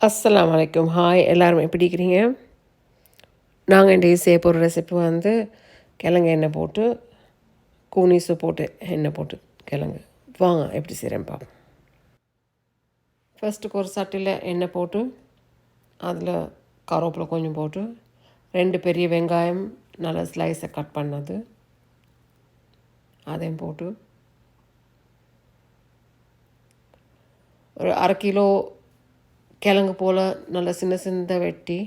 அஸ்ஸலாமு அலைக்கும். ஹாய், எல்லாரும் எப்படி இருக்கிறீங்க? நாங்கள் இன்றைக்கி செய்ய போகிற ரெசிபி வந்து கிழங்கு எண்ணெய் போட்டு கூனிஸு போட்டு எண்ணெய் போட்டு கிழங்கு. வாங்க எப்படி செய்கிறேன் பார்ப்போம். ஃபஸ்ட்டுக்கு ஒரு சட்டியில் எண்ணெய் போட்டு அதில் கருவேப்பிலை கொஞ்சம் போட்டு 2 பெரிய வெங்காயம் நல்லா ஸ்லைஸை கட் பண்ணது அதையும் போட்டு ஒரு 1/2 கிலோ கிழங்கு போல் நல்லா சின்ன சின்னதாக வெட்டி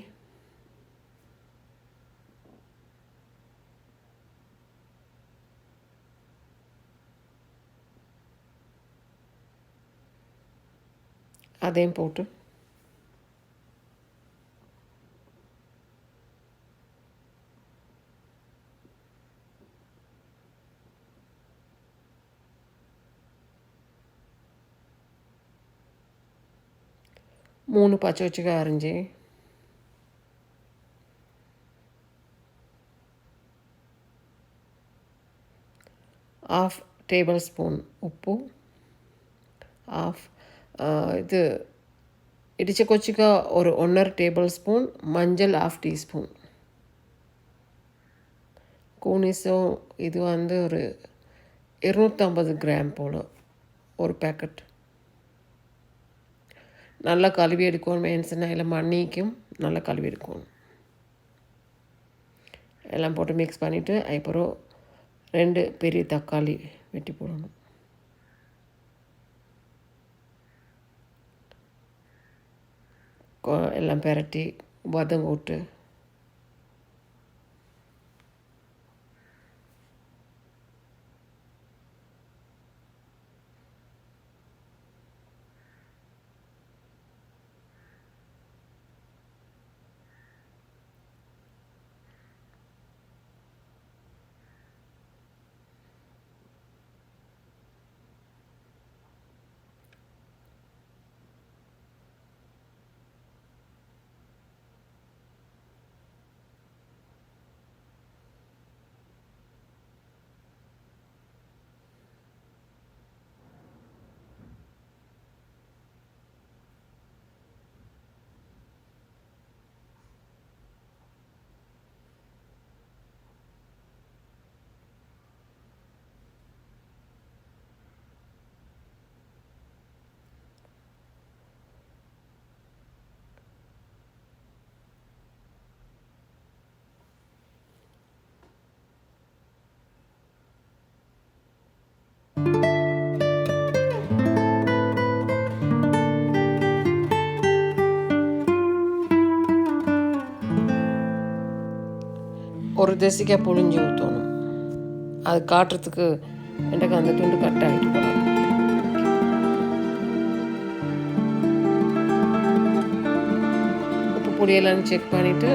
அதையும் போட்டு மூணு பச்சை வச்சுக்காய் அரிஞ்சு ½ டேபிள் ஸ்பூன் உப்பு, இது இடித்த கொச்சிக்காய் ஒரு 1½ டேபிள் ஸ்பூன், மஞ்சள் ½ டீஸ்பூன். கூனிஸும் இது வந்து ஒரு 250 கிராம் போல் ஒரு பேக்கெட். நல்லா கழுவி எடுக்கணும். மெயின்ஸ்னா எல்லாம் மண்ணிக்கும் நல்லா கழுவி எடுக்கணும். எல்லாம் போட்டு மிக்ஸ் பண்ணிவிட்டு அப்புறம் 2 பெரிய தக்காளி வெட்டி போடணும். எல்லாம் பெரட்டி வதங்க விட்டு ஒரு தேசிக்காய் புழிஞ்சு ஊற்றணும். அது காட்டுறதுக்கு எனக்கு அந்த துண்டு கட் ஆகிட்டு போகலாம். உப்பு பொடியெல்லாம் செக் பண்ணிவிட்டு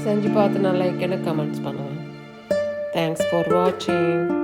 செஞ்சு பார்த்து நல்லா கமெண்ட்ஸ் பண்ணுவேன். தேங்க்ஸ் ஃபார் வாட்சிங்.